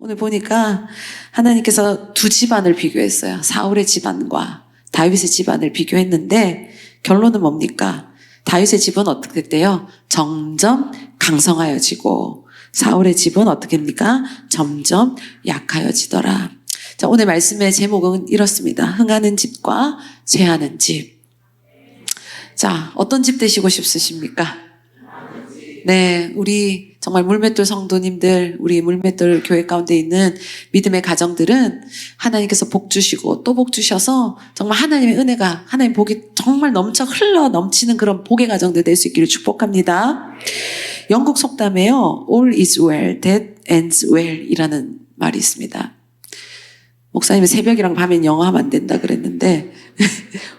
오늘 보니까 하나님께서 두 집안을 비교했어요. 사울의 집안과 다윗의 집안을 비교했는데 결론은 뭡니까? 다윗의 집은 어떻게 됐대요? 점점 강성하여지고 사울의 집은 어떻게 됩니까? 점점 약하여지더라. 자, 오늘 말씀의 제목은 이렇습니다. 흥하는 집과 쇠하는 집. 자, 어떤 집 되시고 싶으십니까? 네, 우리 정말 물맷돌 성도님들, 우리 물맷돌 교회 가운데 있는 믿음의 가정들은 하나님께서 복 주시고 또 복 주셔서 정말 하나님의 은혜가, 하나님 복이 정말 넘쳐 흘러 넘치는 그런 복의 가정들 될 수 있기를 축복합니다. 영국 속담에요, All is well that ends well 이라는 말이 있습니다. 목사님이 새벽이랑 밤엔 영어 하면 안 된다 그랬는데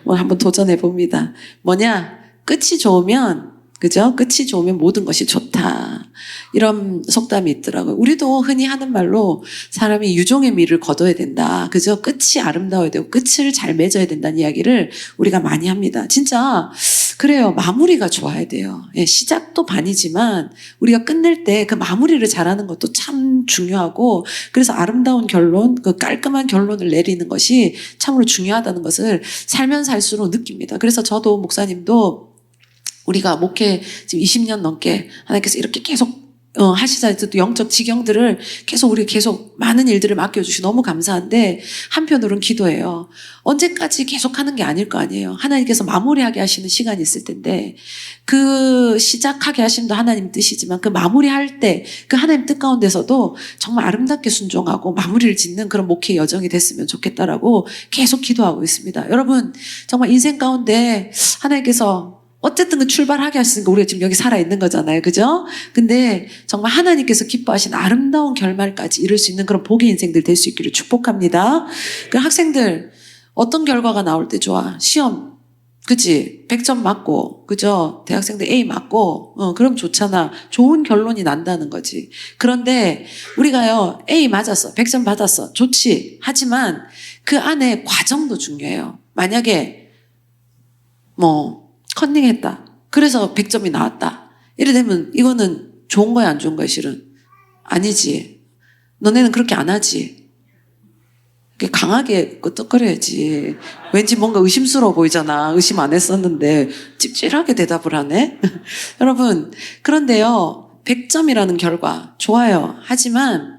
오늘 한번 도전해 봅니다. 뭐냐? 끝이 좋으면, 그죠? 끝이 좋으면 모든 것이 좋다. 이런 속담이 있더라고요. 우리도 흔히 하는 말로 사람이 유종의 미를 거둬야 된다. 그죠? 끝이 아름다워야 되고 끝을 잘 맺어야 된다는 이야기를 우리가 많이 합니다. 진짜 그래요. 마무리가 좋아야 돼요. 예, 시작도 반이지만 우리가 끝낼 때 그 마무리를 잘하는 것도 참 중요하고, 그래서 아름다운 결론, 그 깔끔한 결론을 내리는 것이 참으로 중요하다는 것을 살면 살수록 느낍니다. 그래서 저도 목사님도 우리가 목회 지금 20년 넘게 하나님께서 이렇게 계속 하시자, 또 영적 지경들을 계속 우리 계속 많은 일들을 맡겨주시 너무 감사한데, 한편으로는 기도해요. 언제까지 계속 하는 게 아닐 거 아니에요. 하나님께서 마무리하게 하시는 시간이 있을 텐데, 그 시작하게 하심도 하나님 뜻이지만 그 마무리할 때 그 하나님 뜻 가운데서도 정말 아름답게 순종하고 마무리를 짓는 그런 목회 여정이 됐으면 좋겠다라고 계속 기도하고 있습니다. 여러분, 정말 인생 가운데 하나님께서 어쨌든 그 출발하게 하시니까 우리가 지금 여기 살아있는 거잖아요. 그죠? 근데 정말 하나님께서 기뻐하신 아름다운 결말까지 이룰 수 있는 그런 복의 인생들 될 수 있기를 축복합니다. 그 학생들, 어떤 결과가 나올 때 좋아? 시험, 그치? 100점 맞고, 그죠? 대학생들 A 맞고, 그럼 좋잖아. 좋은 결론이 난다는 거지. 그런데 우리가요, A 맞았어. 100점 받았어. 좋지. 하지만 그 안에 과정도 중요해요. 만약에 컨닝했다. 그래서 100점이 나왔다. 이래 되면 이거는 좋은 거야, 안 좋은 거야, 실은? 아니지. 너네는 그렇게 안 하지. 강하게 끄떡거려야지. 왠지 뭔가 의심스러워 보이잖아. 의심 안 했었는데 찝찝하게 대답을 하네. 여러분, 그런데요, 100점이라는 결과 좋아요. 하지만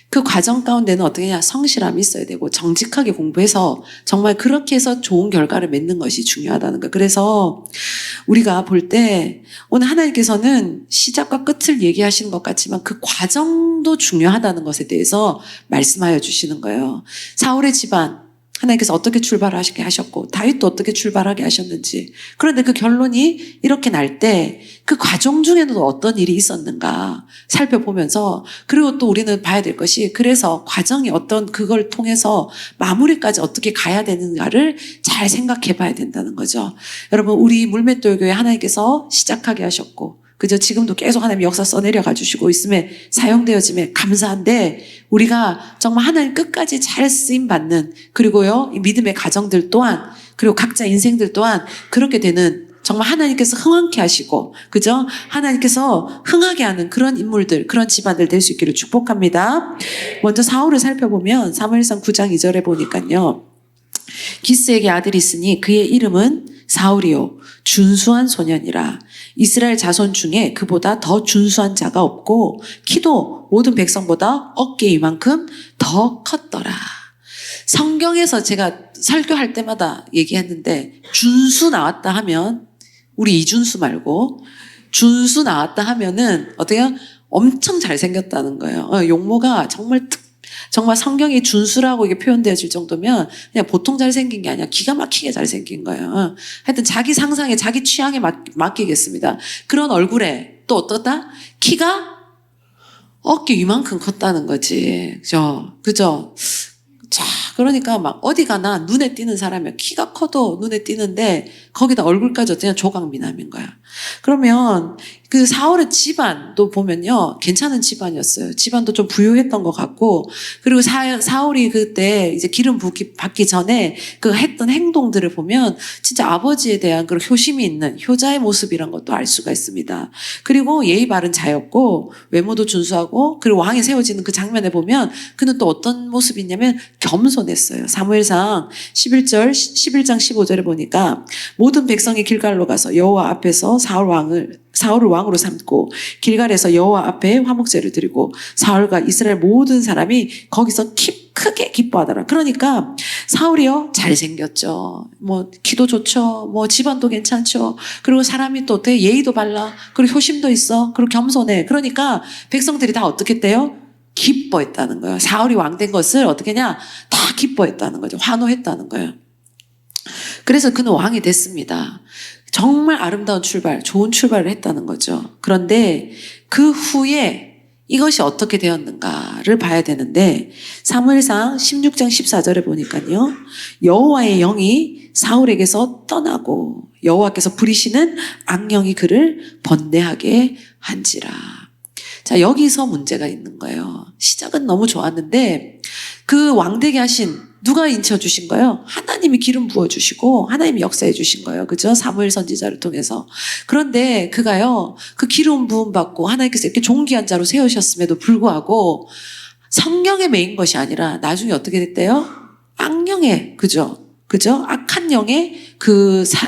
그 과정 가운데는 어떻게 하냐, 성실함이 있어야 되고 정직하게 공부해서 정말 그렇게 해서 좋은 결과를 맺는 것이 중요하다는 거예요. 그래서 우리가 볼 때 오늘 하나님께서는 시작과 끝을 얘기하시는 것 같지만 그 과정도 중요하다는 것에 대해서 말씀하여 주시는 거예요. 사울의 집안, 하나님께서 어떻게 출발하게 하셨고 다윗도 어떻게 출발하게 하셨는지, 그런데 그 결론이 이렇게 날 때 그 과정 중에는 어떤 일이 있었는가 살펴보면서, 그리고 또 우리는 봐야 될 것이, 그래서 과정이 어떤, 그걸 통해서 마무리까지 어떻게 가야 되는가를 잘 생각해 봐야 된다는 거죠. 여러분, 우리 물맷돌 교회 하나님께서 시작하게 하셨고, 그저 지금도 계속 하나님 역사 써내려가 주시고 있음에 사용되어짐에 감사한데, 우리가 정말 하나님 끝까지 잘 쓰임받는, 그리고요, 이 믿음의 가정들 또한, 그리고 각자 인생들 또한 그렇게 되는, 정말 하나님께서 흥하게 하시고, 그죠? 하나님께서 흥하게 하는 그런 인물들, 그런 집안들 될 수 있기를 축복합니다. 먼저 사울을 살펴보면 사무엘상 9장 2절에 보니까요, 기스에게 아들이 있으니 그의 이름은 사울이요 준수한 소년이라. 이스라엘 자손 중에 그보다 더 준수한 자가 없고 키도 모든 백성보다 어깨 이만큼 더 컸더라. 성경에서 제가 설교할 때마다 얘기했는데, 준수 나왔다 하면, 우리 이준수 말고 준수 나왔다 하면은 어때요? 엄청 잘생겼다는 거예요. 용모가 정말 성경이 준수라고 이게 표현되어질 정도면 그냥 보통 잘생긴 게 아니라 기가 막히게 잘생긴 거예요. 하여튼 자기 상상에, 자기 취향에 맡기겠습니다. 그런 얼굴에 또 어떻다? 키가 어깨 이만큼 컸다는 거지. 그죠? 자, 그러니까 막 어디 가나 눈에 띄는 사람이야. 키가 커도 눈에 띄는데 거기다 얼굴까지 어쩌냐, 조각미남인 거야. 그러면 그 사울의 집안도 보면요, 괜찮은 집안이었어요. 집안도 좀 부유했던 것 같고, 그리고 사울이 그때 이제 기름 받기 전에 그 했던 행동들을 보면 진짜 아버지에 대한 그런 효심이 있는 효자의 모습이란 것도 알 수가 있습니다. 그리고 예의 바른 자였고, 외모도 준수하고, 그리고 왕이 세워지는 그 장면에 보면 그는 또 어떤 모습이 있냐면 겸손했어요. 사무엘상 11장 15절에 보니까 모든 백성이 길갈로 가서 여호와 앞에서 사울을 왕으로 삼고 길갈에서 여호와 앞에 화목제를 드리고 사울과 이스라엘 모든 사람이 거기서 크게 기뻐하더라. 그러니까 사울이요, 잘생겼죠. 뭐 키도 좋죠. 뭐 집안도 괜찮죠. 그리고 사람이 또 어때? 예의도 발라. 그리고 효심도 있어. 그리고 겸손해. 그러니까 백성들이 다 어떻게 했대요? 기뻐했다는 거예요. 사울이 왕 된 것을 어떻게 했냐? 다 기뻐했다는 거죠. 환호했다는 거예요. 그래서 그는 왕이 됐습니다. 정말 아름다운 출발, 좋은 출발을 했다는 거죠. 그런데 그 후에 이것이 어떻게 되었는가를 봐야 되는데 사무엘상 16장 14절에 보니까요. 여호와의 영이 사울에게서 떠나고 여호와께서 부리시는 악령이 그를 번뇌하게 한지라. 자, 여기서 문제가 있는 거예요. 시작은 너무 좋았는데 그 왕되게 하신 누가 인쳐주신 거예요? 하나님이 기름 부어주시고 하나님이 역사해 주신 거예요. 그죠? 사무엘 선지자를 통해서. 그런데 그가요, 그 기름 부음 받고 하나님께서 이렇게 존귀한 자로 세우셨음에도 불구하고 성령에 매인 것이 아니라 나중에 어떻게 됐대요? 악령에, 그죠? 악한 영에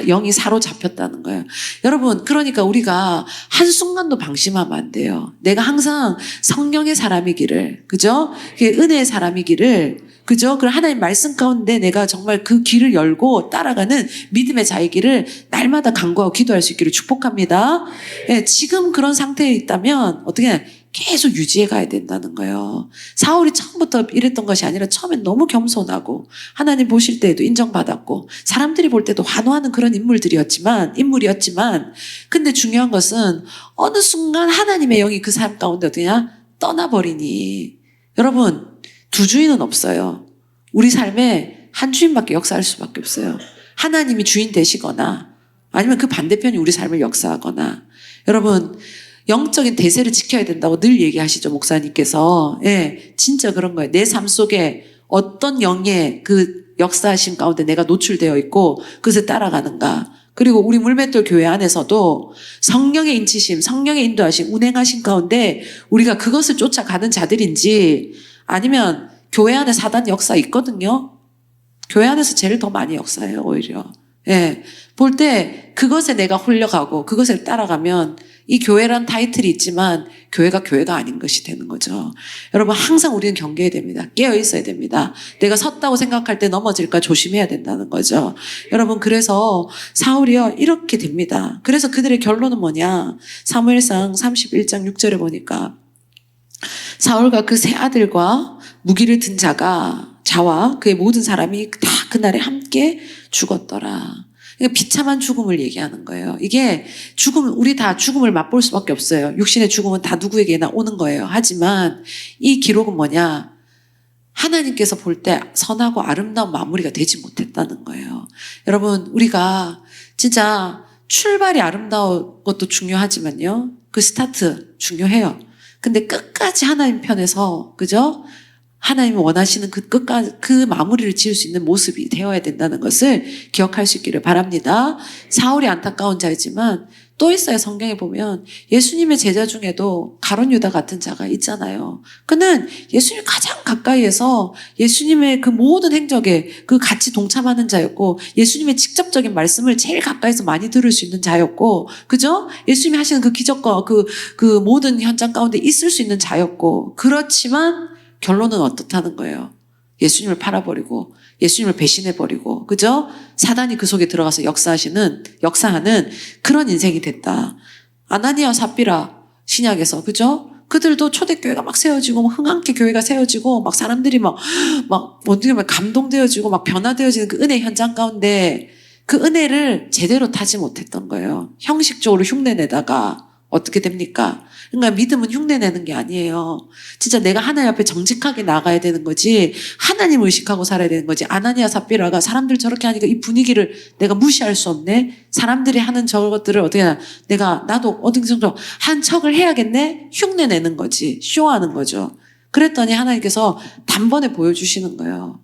영이 사로잡혔다는 거예요. 여러분, 그러니까 우리가 한순간도 방심하면 안 돼요. 내가 항상 성령의 사람이기를, 그죠? 은혜의 사람이기를, 그죠? 그럼 하나님 말씀 가운데 내가 정말 그 길을 열고 따라가는 믿음의 자이기를 날마다 간구하고 기도할 수 있기를 축복합니다. 예, 지금 그런 상태에 있다면 어떻게 계속 유지해 가야 된다는 거예요. 사울이 처음부터 이랬던 것이 아니라 처음엔 너무 겸손하고 하나님 보실 때에도 인정받았고 사람들이 볼 때도 환호하는 그런 인물이었지만 근데 중요한 것은 어느 순간 하나님의 영이 그 사람 가운데 어떠냐? 떠나버리니 여러분, 두 주인은 없어요. 우리 삶에 한 주인밖에 역사할 수밖에 없어요. 하나님이 주인 되시거나 아니면 그 반대편이 우리 삶을 역사하거나. 여러분, 영적인 대세를 지켜야 된다고 늘 얘기하시죠, 목사님께서. 예, 진짜 그런 거예요. 내 삶 속에 어떤 영의 그 역사하심 가운데 내가 노출되어 있고 그것을 따라가는가. 그리고 우리 물맷돌 교회 안에서도 성령의 인치심, 성령의 인도하심, 운행하심 가운데 우리가 그것을 쫓아가는 자들인지 아니면 교회 안에 사단 역사 있거든요. 교회 안에서 제일 더 많이 역사해요, 오히려. 예. 볼 때 그것에 내가 홀려가고 그것을 따라가면 이 교회란 타이틀이 있지만 교회가 아닌 것이 되는 거죠. 여러분, 항상 우리는 경계해야 됩니다. 깨어 있어야 됩니다. 내가 섰다고 생각할 때 넘어질까 조심해야 된다는 거죠. 여러분, 그래서 사울이요, 이렇게 됩니다. 그래서 그들의 결론은 뭐냐? 사무엘상 31장 6절에 보니까 사울과 그 세 아들과 무기를 든 자와 그의 모든 사람이 다 그날에 함께 죽었더라. 그러니까 비참한 죽음을 얘기하는 거예요. 이게 우리 다 죽음을 맛볼 수밖에 없어요. 육신의 죽음은 다 누구에게나 오는 거예요. 하지만 이 기록은 뭐냐? 하나님께서 볼 때 선하고 아름다운 마무리가 되지 못했다는 거예요. 여러분, 우리가 진짜 출발이 아름다운 것도 중요하지만요. 그 스타트 중요해요. 근데 끝까지 하나님 편에서, 그죠? 하나님이 원하시는 끝까지 그 마무리를 지을 수 있는 모습이 되어야 된다는 것을 기억할 수 있기를 바랍니다. 사울이 안타까운 자이지만 또 있어요. 성경에 보면 예수님의 제자 중에도 가룟 유다 같은 자가 있잖아요. 그는 예수님 가장 가까이에서 예수님의 그 모든 행적에 그 같이 동참하는 자였고 예수님의 직접적인 말씀을 제일 가까이서 많이 들을 수 있는 자였고, 그죠? 예수님이 하시는 그 기적과 그 모든 현장 가운데 있을 수 있는 자였고, 그렇지만 결론은 어떻다는 거예요? 예수님을 팔아버리고 예수님을 배신해버리고, 그죠? 사단이 그 속에 들어가서 역사하는 그런 인생이 됐다. 아나니아 삽비라 신약에서, 그죠? 그들도 초대교회가 막 세워지고 흥한케 교회가 세워지고 막 사람들이 막 어떻게 보면 감동되어지고 막 변화되어지는 그 은혜 현장 가운데 그 은혜를 제대로 타지 못했던 거예요. 형식적으로 흉내내다가 어떻게 됩니까? 그러니까 믿음은 흉내내는 게 아니에요. 진짜 내가 하나님 앞에 정직하게 나가야 되는 거지, 하나님 의식하고 살아야 되는 거지. 아나니아 삽비라가 사람들 저렇게 하니까 이 분위기를 내가 무시할 수 없네. 사람들이 하는 저것들을 어떻게 하나, 나도 어느 정도 한 척을 해야겠네. 흉내내는 거지. 쇼하는 거죠. 그랬더니 하나님께서 단번에 보여주시는 거예요.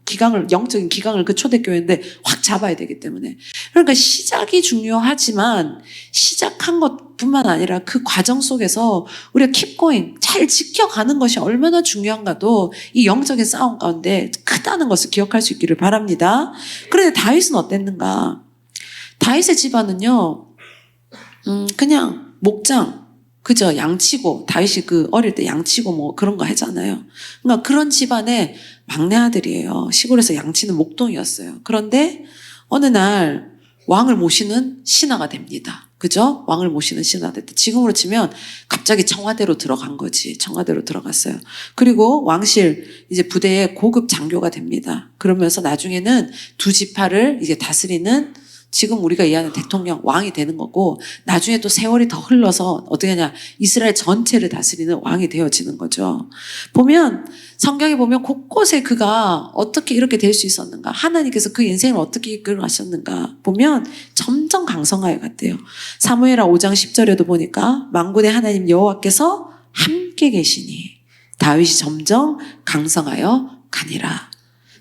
영적인 기강을 그 초대교회인데 확 잡아야 되기 때문에. 그러니까 시작이 중요하지만 시작한 것뿐만 아니라 그 과정 속에서 우리가 keep going, 잘 지켜가는 것이 얼마나 중요한가도 이 영적인 싸움 가운데 크다는 것을 기억할 수 있기를 바랍니다. 그런데 다윗은 어땠는가? 다윗의 집안은요, 그냥 목장, 그죠? 양치고, 다윗이 어릴 때 양치고 뭐 그런 거 하잖아요. 그러니까 그런 집안의 막내 아들이에요. 시골에서 양치는 목동이었어요. 그런데 어느 날 왕을 모시는 신하가 됩니다. 그죠? 왕을 모시는 신하가 됐다. 지금으로 치면 갑자기 청와대로 들어간 거지. 청와대로 들어갔어요. 그리고 왕실 이제 부대의 고급 장교가 됩니다. 그러면서 나중에는 두 지파를 이제 다스리는, 지금 우리가 이해하는 대통령, 왕이 되는 거고, 나중에 또 세월이 더 흘러서 어떻게 하냐, 이스라엘 전체를 다스리는 왕이 되어지는 거죠. 성경에 보면 곳곳에 그가 어떻게 이렇게 될 수 있었는가, 하나님께서 그 인생을 어떻게 이끌어 가셨는가 보면 점점 강성하여 갔대요. 사무엘하 5장 10절에도 보니까 만군의 하나님 여호와께서 함께 계시니 다윗이 점점 강성하여 가니라.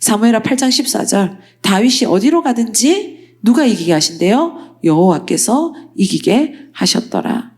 사무엘하 8장 14절, 다윗이 어디로 가든지 누가 이기게 하신대요? 여호와께서 이기게 하셨더라.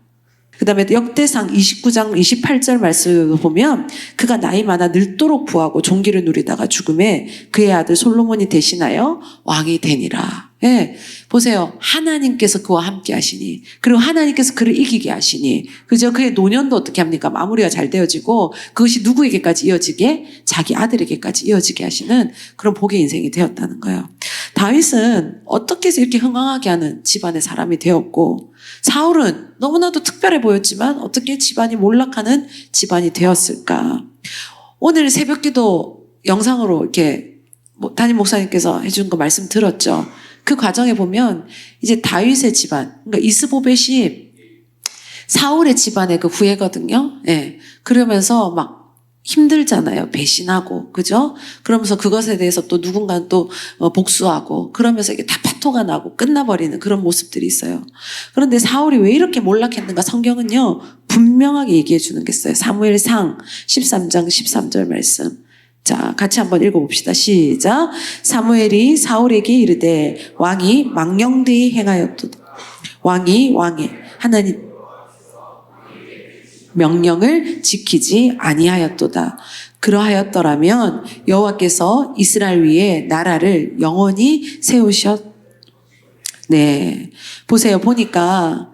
그 다음에 역대상 29장 28절 말씀을 보면 그가 나이 많아 늙도록 부하고 종기를 누리다가 죽음에 그의 아들 솔로몬이 대신하여 왕이 되니라. 예, 보세요. 하나님께서 그와 함께 하시니, 그리고 하나님께서 그를 이기게 하시니, 그죠? 그의 노년도 어떻게 합니까? 마무리가 잘 되어지고 그것이 누구에게까지 이어지게? 자기 아들에게까지 이어지게 하시는 그런 복의 인생이 되었다는 거예요. 다윗은 어떻게 해서 이렇게 흥왕하게 하는 집안의 사람이 되었고, 사울은 너무나도 특별해 보였지만 어떻게 집안이 몰락하는 집안이 되었을까? 오늘 새벽기도 영상으로 이렇게 담임 목사님께서 해준 거 말씀 들었죠. 그 과정에 보면 이제 다윗의 집안, 그러니까 이스보벳이 사울의 집안의 그 후예거든요. 예. 그러면서 막 힘들잖아요. 배신하고, 그죠? 그러면서 그것에 대해서 또 누군가는 또 복수하고, 그러면서 이게 다 파토가 나고 끝나버리는 그런 모습들이 있어요. 그런데 사울이 왜 이렇게 몰락했는가? 성경은요, 분명하게 얘기해 주는 게 있어요. 사무엘상 13장 13절 말씀. 자, 같이 한번 읽어봅시다. 시작. 사무엘이 사울에게 이르되 왕이 망령되이 행하였도다. 왕이 하나님 명령을 지키지 아니하였도다. 그러하였더라면 여호와께서 이스라엘 위에 나라를 영원히 세우셨. 네, 보세요. 보니까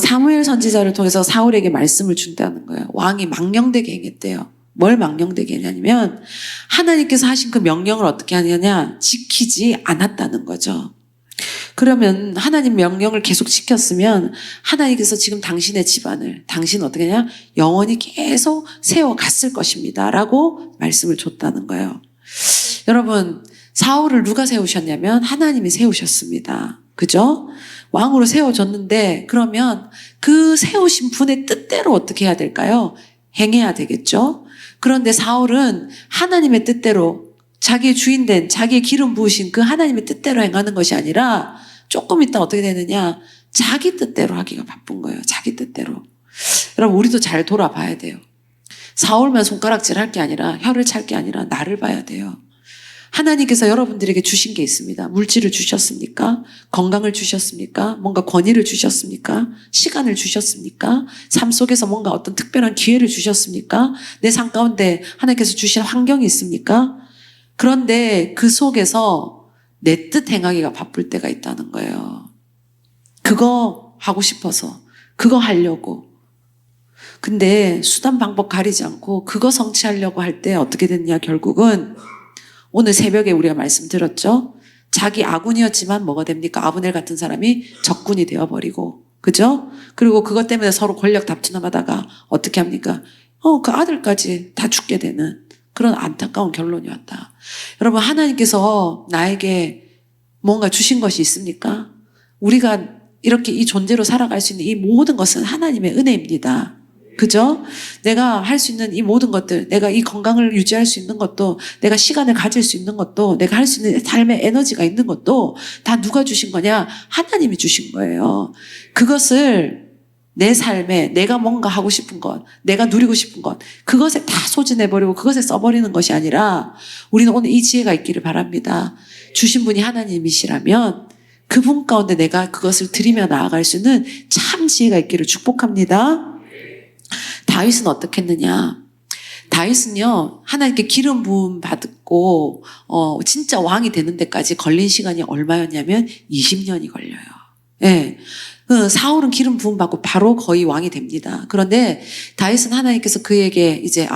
사무엘 선지자를 통해서 사울에게 말씀을 준다는 거예요. 왕이 망령되게 행했대요. 뭘 망령되게 했냐면 하나님께서 하신 그 명령을 어떻게 하느냐, 지키지 않았다는 거죠. 그러면 하나님 명령을 계속 지켰으면 하나님께서 지금 당신의 집안을, 당신 어떻게 하냐, 영원히 계속 세워갔을 것입니다 라고 말씀을 줬다는 거예요. 여러분, 사울을 누가 세우셨냐면 하나님이 세우셨습니다. 그죠? 왕으로 세워줬는데, 그러면 그 세우신 분의 뜻대로 어떻게 해야 될까요? 행해야 되겠죠? 그런데 사울은 하나님의 뜻대로, 자기의 주인된, 자기의 기름 부으신 그 하나님의 뜻대로 행하는 것이 아니라 조금 있다 어떻게 되느냐, 자기 뜻대로 하기가 바쁜 거예요. 자기 뜻대로. 여러분, 우리도 잘 돌아봐야 돼요. 사울만 손가락질 할 게 아니라, 혀를 찰 게 아니라 나를 봐야 돼요. 하나님께서 여러분들에게 주신 게 있습니다. 물질을 주셨습니까? 건강을 주셨습니까? 뭔가 권위를 주셨습니까? 시간을 주셨습니까? 삶 속에서 뭔가 어떤 특별한 기회를 주셨습니까? 내 삶 가운데 하나님께서 주신 환경이 있습니까? 그런데 그 속에서 내 뜻 행하기가 바쁠 때가 있다는 거예요. 그거 하고 싶어서, 그거 하려고. 근데 수단 방법 가리지 않고 그거 성취하려고 할 때 어떻게 됐냐, 결국은 오늘 새벽에 우리가 말씀 들었죠? 자기 아군이었지만 뭐가 됩니까? 아브넬 같은 사람이 적군이 되어버리고, 그죠? 그리고 그것 때문에 서로 권력 다툼하다가 어떻게 합니까? 그 아들까지 다 죽게 되는 그런 안타까운 결론이 왔다. 여러분, 하나님께서 나에게 뭔가 주신 것이 있습니까? 우리가 이렇게 이 존재로 살아갈 수 있는 이 모든 것은 하나님의 은혜입니다. 그죠? 내가 할 수 있는 이 모든 것들, 내가 이 건강을 유지할 수 있는 것도, 내가 시간을 가질 수 있는 것도, 내가 할 수 있는 삶의 에너지가 있는 것도 다 누가 주신 거냐? 하나님이 주신 거예요. 그것을 내 삶에 내가 뭔가 하고 싶은 것, 내가 누리고 싶은 것, 그것에 다 소진해버리고 그것에 써버리는 것이 아니라 우리는 오늘 이 지혜가 있기를 바랍니다. 주신 분이 하나님이시라면 그분 가운데 내가 그것을 드리며 나아갈 수 있는 참 지혜가 있기를 축복합니다. 다윗은 어떻게 했느냐? 다윗은요, 하나님께 기름 부음 받고, 진짜 왕이 되는 데까지 걸린 시간이 얼마였냐면 20년이 걸려요. 예. 사울은 기름 부음 받고 바로 거의 왕이 됩니다. 그런데 다윗은 하나님께서 그에게 이제,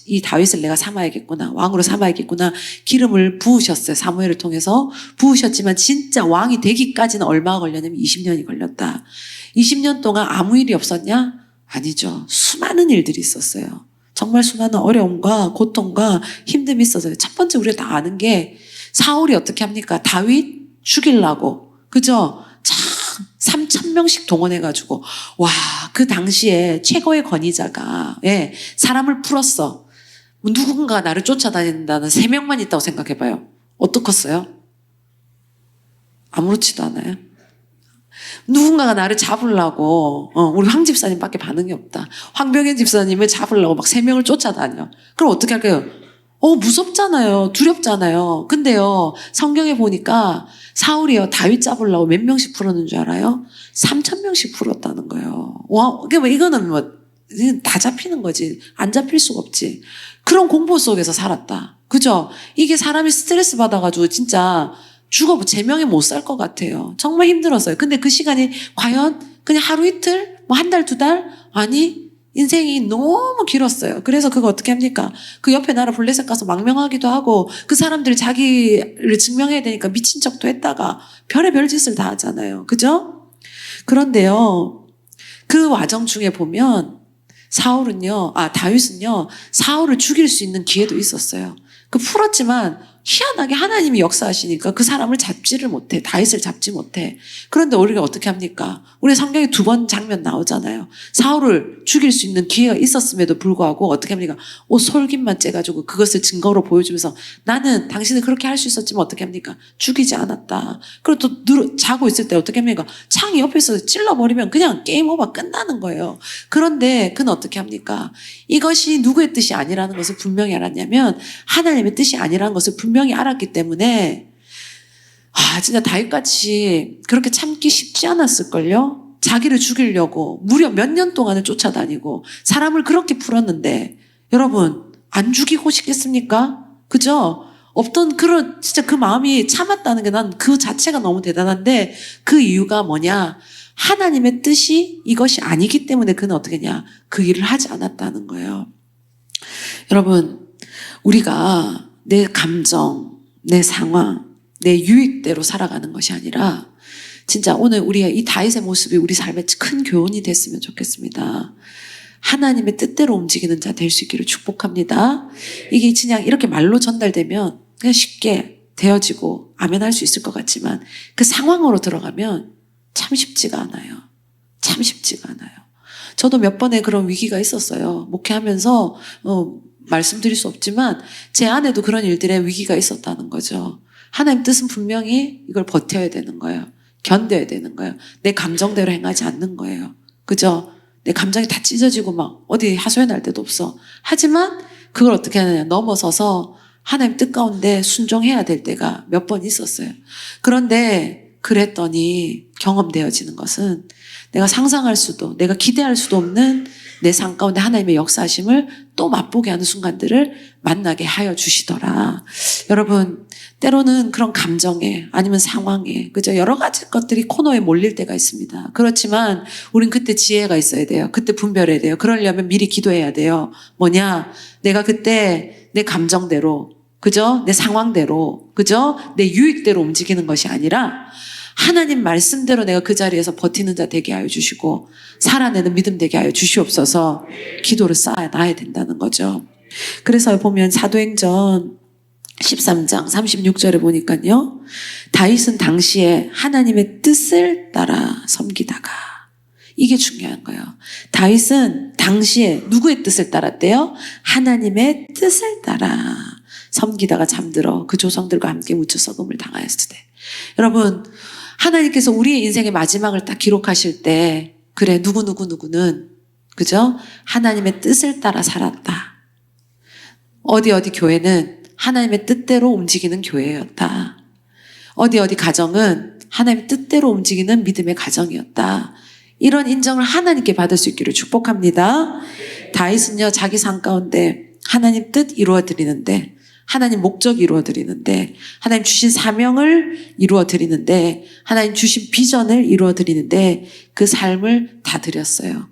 이 다윗을 내가 삼아야겠구나. 왕으로 삼아야겠구나. 기름을 부으셨어요. 사무엘을 통해서 부으셨지만 진짜 왕이 되기까지는 얼마가 걸렸냐면 20년이 걸렸다. 20년 동안 아무 일이 없었냐? 아니죠. 수많은 일들이 있었어요. 정말 수많은 어려움과 고통과 힘듦이 있었어요. 첫 번째 우리가 다 아는 게 사울이 어떻게 합니까? 다윗 죽이려고. 그죠? 참 3,000명씩 동원해가지고 와, 그 당시에 최고의 권위자가 사람을 풀었어. 누군가 나를 쫓아다닌다는 3명만 있다고 생각해봐요. 어떻겠어요? 아무렇지도 않아요. 누군가가 나를 잡으려고 우리 황 집사님밖에 반응이 없다. 황병현 집사님을 잡으려고 막 3명을 쫓아다녀. 그럼 어떻게 할까요? 무섭잖아요. 두렵잖아요. 근데요, 성경에 보니까 사울이요, 다윗 잡으려고 몇 명씩 풀었는 줄 알아요? 3,000명씩 풀었다는 거예요. 와, 이거는 다 잡히는 거지. 안 잡힐 수가 없지. 그런 공포 속에서 살았다. 그죠? 이게 사람이 스트레스 받아가지고 진짜 제명에 못 살 것 같아요. 정말 힘들었어요. 근데 그 시간이 과연 그냥 하루 이틀? 한 달, 2달? 아니, 인생이 너무 길었어요. 그래서 그거 어떻게 합니까? 그 옆에 나라 블레셋 가서 망명하기도 하고 그 사람들이 자기를 증명해야 되니까 미친 척도 했다가 별의별 짓을 다 하잖아요. 그죠? 그런데요, 그 과정 중에 보면 다윗은요, 사울을 죽일 수 있는 기회도 있었어요. 풀었지만 희한하게 하나님이 역사하시니까 그 사람을 잡지를 못해. 다윗을 잡지 못해. 그런데 우리가 어떻게 합니까? 우리 성경에 2번 장면 나오잖아요. 사울을 죽일 수 있는 기회가 있었음에도 불구하고 어떻게 합니까? 옷 솔깃만 째가지고 그것을 증거로 보여주면서 나는 당신은 그렇게 할 수 있었지만 어떻게 합니까? 죽이지 않았다. 그리고 또 자고 있을 때 어떻게 합니까? 창이 옆에서 찔러버리면 그냥 게임 오버 끝나는 거예요. 그런데 그는 어떻게 합니까? 이것이 누구의 뜻이 아니라는 것을 분명히 알았냐면 하나님의 뜻이 아니라는 것을 분명히 알았기 때문에 진짜 다윗같이 그렇게 참기 쉽지 않았을걸요? 자기를 죽이려고 무려 몇 년 동안을 쫓아다니고 사람을 그렇게 풀었는데 여러분 안 죽이고 싶겠습니까? 그죠? 없던 진짜 그 마음이 참았다는 게 난 그 자체가 너무 대단한데 그 이유가 뭐냐? 하나님의 뜻이 이것이 아니기 때문에 그는 어떻게 했냐? 그 일을 하지 않았다는 거예요. 여러분, 우리가 내 감정, 내 상황, 내 유익대로 살아가는 것이 아니라 진짜 오늘 우리의 이 다윗의 모습이 우리 삶에 큰 교훈이 됐으면 좋겠습니다. 하나님의 뜻대로 움직이는 자 될 수 있기를 축복합니다. 이게 그냥 이렇게 말로 전달되면 그냥 쉽게 되어지고 아멘할 수 있을 것 같지만 그 상황으로 들어가면 참 쉽지가 않아요. 참 쉽지가 않아요. 저도 몇 번의 그런 위기가 있었어요. 목회하면서 말씀드릴 수 없지만 제 안에도 그런 일들의 위기가 있었다는 거죠. 하나님 뜻은 분명히 이걸 버텨야 되는 거예요. 견뎌야 되는 거예요. 내 감정대로 행하지 않는 거예요. 그죠? 내 감정이 다 찢어지고 막 어디 하소연할 데도 없어. 하지만 그걸 어떻게 하느냐 넘어서서 하나님 뜻 가운데 순종해야 될 때가 몇 번 있었어요. 그런데 그랬더니 경험되어지는 것은 내가 상상할 수도 내가 기대할 수도 없는 내 삶 가운데 하나님의 역사하심을 또 맛보게 하는 순간들을 만나게 하여 주시더라. 여러분 때로는 그런 감정에 아니면 상황에 그죠 여러 가지 것들이 코너에 몰릴 때가 있습니다. 그렇지만 우린 그때 지혜가 있어야 돼요. 그때 분별해야 돼요. 그러려면 미리 기도해야 돼요. 뭐냐 내가 그때 내 감정대로 그죠 내 상황대로 그죠 내 유익대로 움직이는 것이 아니라 하나님 말씀대로 내가 그 자리에서 버티는 자 되게 하여 주시고 살아내는 믿음 되게 하여 주시옵소서. 기도를 쌓아놔야 된다는 거죠. 그래서 보면 사도행전 13장 36절에 보니까요. 다윗은 당시에 하나님의 뜻을 따라 섬기다가, 이게 중요한 거예요. 다윗은 당시에 누구의 뜻을 따랐대요? 하나님의 뜻을 따라 섬기다가 잠들어 그 조상들과 함께 묻혀 썩음을 당하였을 때. 여러분, 하나님께서 우리의 인생의 마지막을 딱 기록하실 때, 그래, 누구는 그죠? 하나님의 뜻을 따라 살았다. 어디 교회는 하나님의 뜻대로 움직이는 교회였다. 어디 가정은 하나님의 뜻대로 움직이는 믿음의 가정이었다. 이런 인정을 하나님께 받을 수 있기를 축복합니다. 다윗은요, 자기 삶 가운데 하나님 뜻 이루어드리는데, 하나님 목적 이루어드리는데, 하나님 주신 사명을 이루어드리는데, 하나님 주신 비전을 이루어드리는데 그 삶을 다 드렸어요.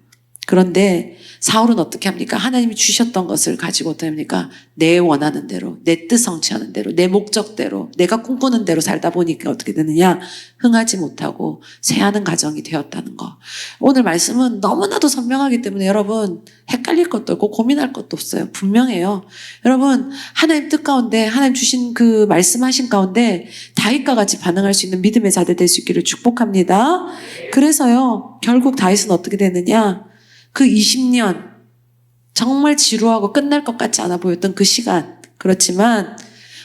그런데 사울은 어떻게 합니까? 하나님이 주셨던 것을 가지고 어떻게 합니까? 내 원하는 대로, 내 뜻 성취하는 대로, 내 목적대로, 내가 꿈꾸는 대로 살다 보니까 어떻게 되느냐? 흥하지 못하고 쇠하는 가정이 되었다는 거. 오늘 말씀은 너무나도 선명하기 때문에 여러분 헷갈릴 것도 없고 고민할 것도 없어요. 분명해요. 여러분, 하나님 뜻 가운데, 하나님 주신 그 말씀하신 가운데 다윗과 같이 반응할 수 있는 믿음의 자들 될 수 있기를 축복합니다. 그래서요, 결국 다윗은 어떻게 되느냐? 그 20년 정말 지루하고 끝날 것 같지 않아 보였던 그 시간, 그렇지만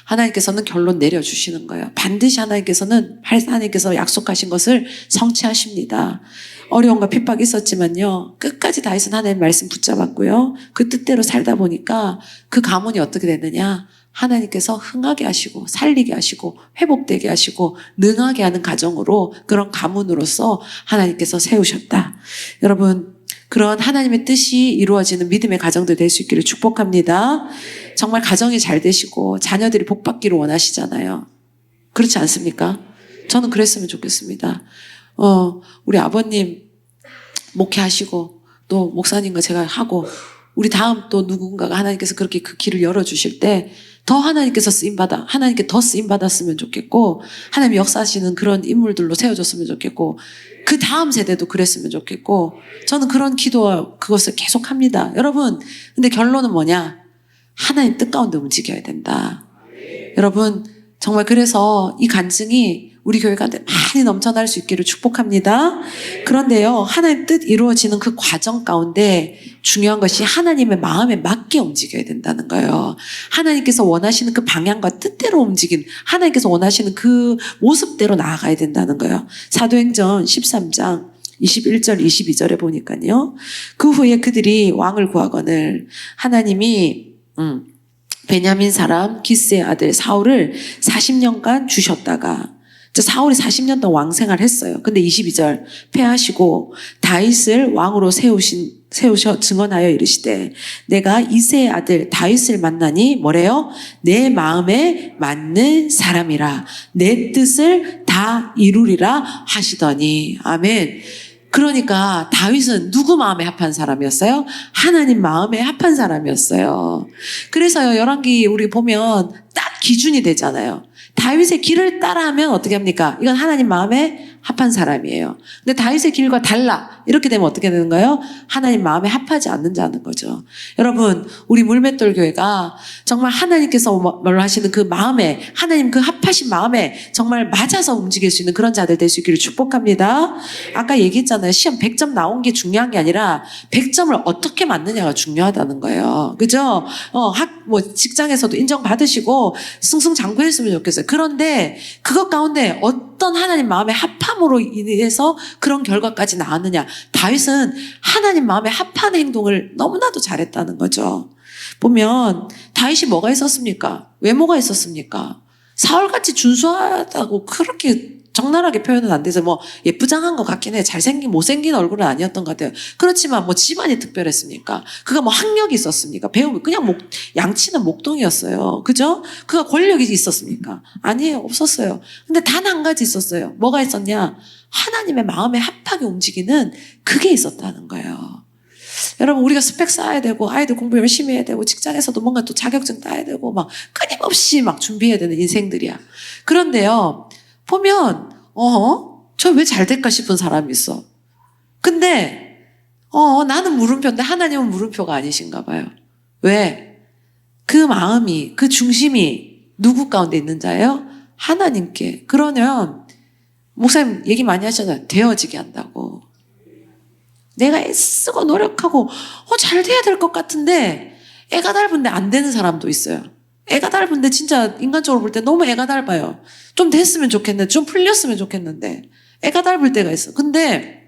하나님께서는 결론 내려주시는 거예요. 반드시 하나님께서 약속하신 것을 성취하십니다. 어려움과 핍박이 있었지만요, 끝까지 다윗은 하나님 말씀 붙잡았고요, 그 뜻대로 살다 보니까 그 가문이 어떻게 됐느냐? 하나님께서 흥하게 하시고 살리게 하시고 회복되게 하시고 능하게 하는 가정으로, 그런 가문으로서 하나님께서 세우셨다. 여러분, 그런 하나님의 뜻이 이루어지는 믿음의 가정들 될 수 있기를 축복합니다. 정말 가정이 잘 되시고 자녀들이 복받기를 원하시잖아요. 그렇지 않습니까? 저는 그랬으면 좋겠습니다. 우리 아버님 목회하시고 또 목사님과 제가 하고 우리 다음 또 누군가가 하나님께서 그렇게 그 길을 열어주실 때 더 하나님께서 하나님께 더 쓰임받았으면 좋겠고, 하나님 역사하시는 그런 인물들로 세워졌으면 좋겠고, 그 다음 세대도 그랬으면 좋겠고, 저는 그런 기도와 그것을 계속 합니다. 여러분, 근데 결론은 뭐냐? 하나님 뜻 가운데 움직여야 된다. 여러분, 정말 그래서 이 간증이 우리 교회 가운데 많이 넘쳐날 수 있기를 축복합니다. 그런데요, 하나님 뜻 이루어지는 그 과정 가운데 중요한 것이 하나님의 마음에 맞게 움직여야 된다는 거예요. 하나님께서 원하시는 그 방향과 뜻대로 움직인, 하나님께서 원하시는 그 모습대로 나아가야 된다는 거예요. 사도행전 13장 21절 22절에 보니까요, 그 후에 그들이 왕을 구하거늘 하나님이 베냐민 사람 기스의 아들 사울을 40년간 주셨다가, 사울이 40년 동안 왕생활을 했어요. 근데 22절, 패하시고 다윗을 왕으로 세우셔 증언하여 이르시되 내가 이새의 아들 다윗을 만나니 뭐래요? 내 마음에 맞는 사람이라 내 뜻을 다 이루리라 하시더니. 아멘. 그러니까 다윗은 누구 마음에 합한 사람이었어요? 하나님 마음에 합한 사람이었어요. 그래서요, 열왕기 우리 보면 딱 기준이 되잖아요. 다윗의 길을 따라하면 어떻게 합니까? 이건 하나님 마음에 합한 사람이에요. 근데 다윗의 길과 달라, 이렇게 되면 어떻게 되는 거예요? 하나님 마음에 합하지 않는 자는 거죠. 여러분, 우리 물맷돌 교회가 정말 하나님께서 말로 하시는 그 마음에, 하나님 그 합하신 마음에 정말 맞아서 움직일 수 있는 그런 자들 될 수 있기를 축복합니다. 아까 얘기했잖아요. 시험 100점 나온 게 중요한 게 아니라 100점을 어떻게 맞느냐가 중요하다는 거예요. 그죠? 직장에서도 인정받으시고 승승장구했으면 좋겠어요. 그런데 그것 가운데 어떤 하나님 마음의 합함으로 인해서 그런 결과까지 나왔느냐. 다윗은 하나님 마음에 합한 행동을 너무나도 잘했다는 거죠. 보면 다윗이 뭐가 있었습니까? 외모가 있었습니까? 사울같이 준수하다고 그렇게 적나라하게 표현은 안 돼서 예쁘장한 것 같긴 해. 잘생긴 못생긴 얼굴은 아니었던 것 같아요. 그렇지만 집안이 특별했습니까? 그가 학력이 있었습니까? 배우면 그냥 양치는 목동이었어요. 그죠? 그가 권력이 있었습니까? 아니에요. 없었어요. 근데 단 한 가지 있었어요. 뭐가 있었냐? 하나님의 마음에 합하게 움직이는 그게 있었다는 거예요. 여러분, 우리가 스펙 쌓아야 되고 아이들 공부 열심히 해야 되고 직장에서도 뭔가 또 자격증 따야 되고 끊임없이 준비해야 되는 인생들이야. 그런데요, 보면 저 왜 잘 될까 싶은 사람이 있어. 근데 나는 물음표인데 하나님은 물음표가 아니신가 봐요. 왜? 그 마음이, 그 중심이 누구 가운데 있는 자예요? 하나님께. 그러면 목사님 얘기 많이 하셨잖아요. 되어지게 한다고. 내가 애쓰고 노력하고 잘 돼야 될 것 같은데 애가 닳은데 안 되는 사람도 있어요. 애가 닳은데 진짜 인간적으로 볼 때 너무 애가 닳아요. 좀 됐으면 좋겠는데, 좀 풀렸으면 좋겠는데 애가 닳을 때가 있어. 근데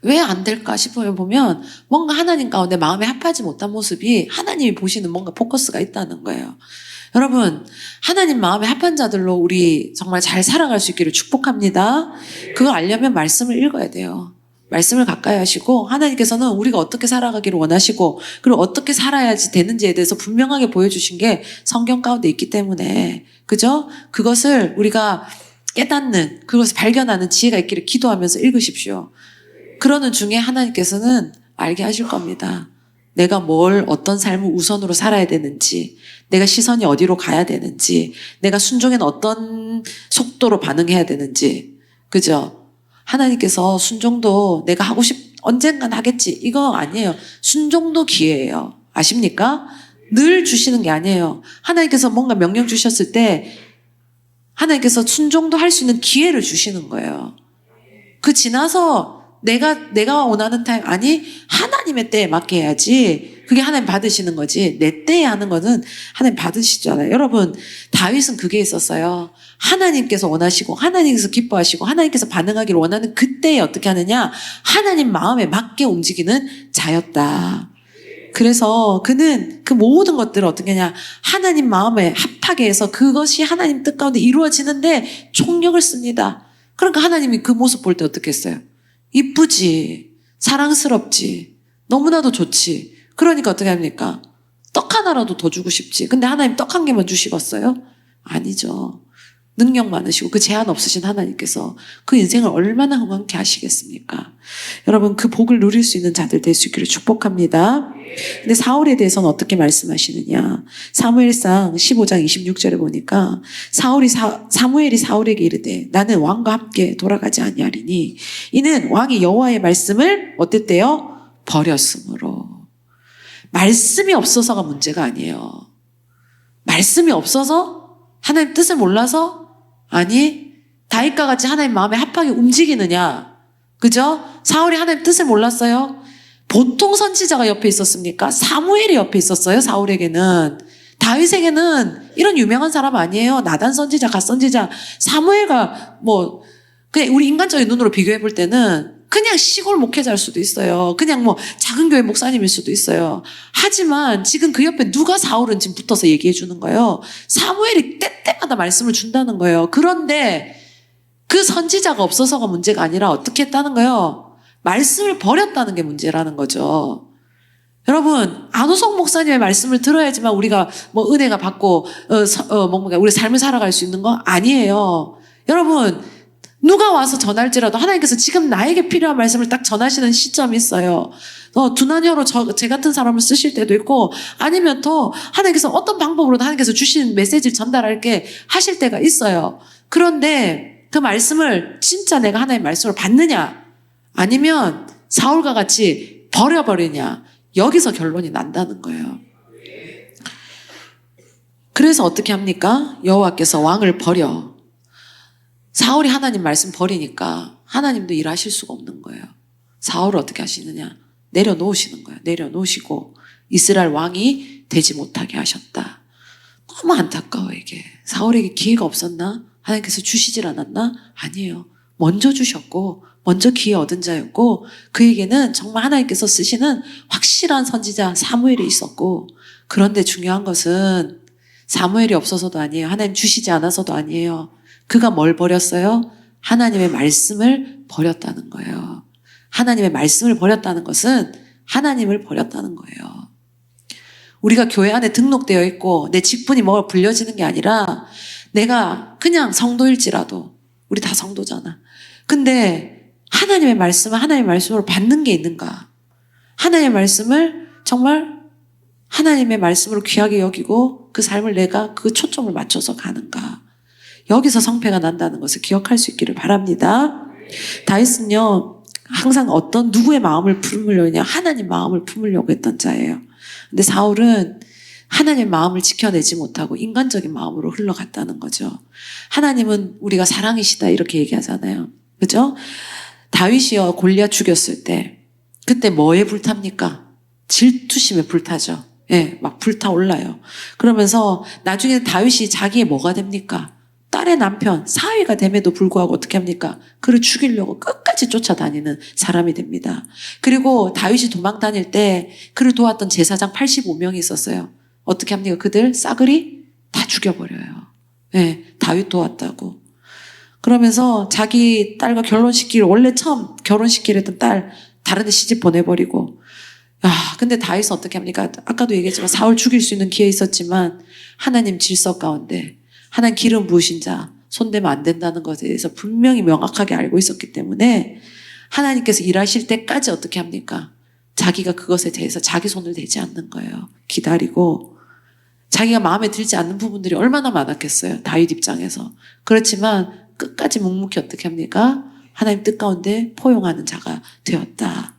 왜 안 될까 싶으면 보면 뭔가 하나님 가운데 마음에 합하지 못한 모습이 하나님이 보시는 뭔가 포커스가 있다는 거예요. 여러분, 하나님 마음에 합한 자들로 우리 정말 잘 살아갈 수 있기를 축복합니다. 그걸 알려면 말씀을 읽어야 돼요. 말씀을 가까이 하시고 하나님께서는 우리가 어떻게 살아가기를 원하시고 그리고 어떻게 살아야지 되는지에 대해서 분명하게 보여주신 게 성경 가운데 있기 때문에, 그죠? 그것을 우리가 깨닫는, 그것을 발견하는 지혜가 있기를 기도하면서 읽으십시오. 그러는 중에 하나님께서는 알게 하실 겁니다. 내가 어떤 삶을 우선으로 살아야 되는지, 내가 시선이 어디로 가야 되는지, 내가 순종에는 어떤 속도로 반응해야 되는지, 그죠? 하나님께서 순종도 내가 언젠간 하겠지, 이거 아니에요. 순종도 기회예요. 아십니까? 늘 주시는 게 아니에요. 하나님께서 뭔가 명령 주셨을 때 하나님께서 순종도 할 수 있는 기회를 주시는 거예요. 그 지나서 내가 원하는 타임, 아니 하나님의 때에 맞게 해야지. 그게 하나님 받으시는 거지. 내 때에 하는 거는 하나님 받으시잖아요. 여러분, 다윗은 그게 있었어요. 하나님께서 원하시고 하나님께서 기뻐하시고 하나님께서 반응하기를 원하는 그때에 어떻게 하느냐, 하나님 마음에 맞게 움직이는 자였다. 그래서 그는 그 모든 것들을 어떻게 하냐, 하나님 마음에 합하게 해서 그것이 하나님 뜻 가운데 이루어지는데 총력을 씁니다. 그러니까 하나님이 그 모습 볼 때 어떻게 했어요? 이쁘지, 사랑스럽지, 너무나도 좋지. 그러니까 어떻게 합니까? 떡 하나라도 더 주고 싶지. 근데 하나님 떡 한 개만 주시겠어요? 아니죠. 능력 많으시고 그 제한 없으신 하나님께서 그 인생을 얼마나 흥황케 하시겠습니까? 여러분, 그 복을 누릴 수 있는 자들 될 수 있기를 축복합니다. 근데 사울에 대해서는 어떻게 말씀하시느냐? 사무엘상 15장 26절에 보니까 사무엘이 사울에게 이르되 나는 왕과 함께 돌아가지 아니하리니 이는 왕이 여호와의 말씀을 어땠대요? 버렸으므로. 말씀이 없어서가 문제가 아니에요. 말씀이 없어서 하나님 뜻을 몰라서, 아니 다윗과 같이 하나님 마음에 합하게 움직이느냐, 그죠? 사울이 하나님 뜻을 몰랐어요. 보통 선지자가 옆에 있었습니까? 사무엘이 옆에 있었어요. 사울에게는. 다윗에게는 이런 유명한 사람 아니에요. 나단 선지자, 갓 선지자. 사무엘과 그냥 우리 인간적인 눈으로 비교해 볼 때는 그냥 시골 목회자일 수도 있어요. 그냥 작은 교회 목사님일 수도 있어요. 하지만 지금 그 옆에 누가 사울은 지금 붙어서 얘기해 주는 거예요. 사무엘이 때때마다 말씀을 준다는 거예요. 그런데 그 선지자가 없어서가 문제가 아니라 어떻게 했다는 거예요? 말씀을 버렸다는 게 문제라는 거죠. 여러분, 안호성 목사님의 말씀을 들어야지만 우리가 은혜가 받고 우리 삶을 살아갈 수 있는 거 아니에요. 여러분, 누가 와서 전할지라도 하나님께서 지금 나에게 필요한 말씀을 딱 전하시는 시점이 있어요. 두나녀로 제 같은 사람을 쓰실 때도 있고, 아니면 더 하나님께서 어떤 방법으로도 하나님께서 주시는 메시지를 전달할게 하실 때가 있어요. 그런데 그 말씀을 진짜 내가 하나님의 말씀을 받느냐, 아니면 사울과 같이 버려버리냐, 여기서 결론이 난다는 거예요. 그래서 어떻게 합니까? 여호와께서 왕을 버려. 사울이 하나님 말씀 버리니까 하나님도 일하실 수가 없는 거예요. 사울을 어떻게 하시느냐? 내려놓으시는 거예요. 내려놓으시고 이스라엘 왕이 되지 못하게 하셨다. 너무 안타까워 이게. 사울에게 기회가 없었나? 하나님께서 주시질 않았나? 아니에요. 먼저 주셨고 먼저 기회 얻은 자였고, 그에게는 정말 하나님께서 쓰시는 확실한 선지자 사무엘이 있었고, 그런데 중요한 것은 사무엘이 없어서도 아니에요. 하나님 주시지 않아서도 아니에요. 그가 뭘 버렸어요? 하나님의 말씀을 버렸다는 거예요. 하나님의 말씀을 버렸다는 것은 하나님을 버렸다는 거예요. 우리가 교회 안에 등록되어 있고 내 직분이 뭐가 불려지는 게 아니라, 내가 그냥 성도일지라도, 우리 다 성도잖아. 근데 하나님의 말씀을 하나님의 말씀으로 받는 게 있는가? 하나님의 말씀을 정말 하나님의 말씀으로 귀하게 여기고 그 삶을 내가 그 초점을 맞춰서 가는가? 여기서 성패가 난다는 것을 기억할 수 있기를 바랍니다. 다윗은요, 항상 누구의 마음을 품으려고 했냐? 하나님 마음을 품으려고 했던 자예요. 근데 사울은 하나님의 마음을 지켜내지 못하고 인간적인 마음으로 흘러갔다는 거죠. 하나님은 우리가 사랑이시다 이렇게 얘기하잖아요. 그죠? 다윗이요 골리앗 죽였을 때 그때 뭐에 불탑니까? 질투심에 불타죠. 예, 막 불타올라요. 그러면서 나중에 다윗이 자기의 뭐가 됩니까? 딸의 남편, 사위가 됨에도 불구하고 어떻게 합니까? 그를 죽이려고 끝까지 쫓아다니는 사람이 됩니다. 그리고 다윗이 도망 다닐 때 그를 도왔던 제사장 85명이 있었어요. 어떻게 합니까? 그들 싸그리 다 죽여버려요. 예, 다윗 도왔다고. 그러면서 자기 딸과 결혼시키기를 원래 처음 결혼시키려던 딸 다른 데 시집 보내버리고 근데 다윗은 어떻게 합니까? 아까도 얘기했지만 사울 죽일 수 있는 기회 있었지만 하나님 질서 가운데 하나님 기름 부으신 자 손대면 안 된다는 것에 대해서 분명히 명확하게 알고 있었기 때문에 하나님께서 일하실 때까지 어떻게 합니까? 자기가 그것에 대해서 자기 손을 대지 않는 거예요. 기다리고 자기가 마음에 들지 않는 부분들이 얼마나 많았겠어요. 다윗 입장에서. 그렇지만 끝까지 묵묵히 어떻게 합니까? 하나님 뜻 가운데 포용하는 자가 되었다.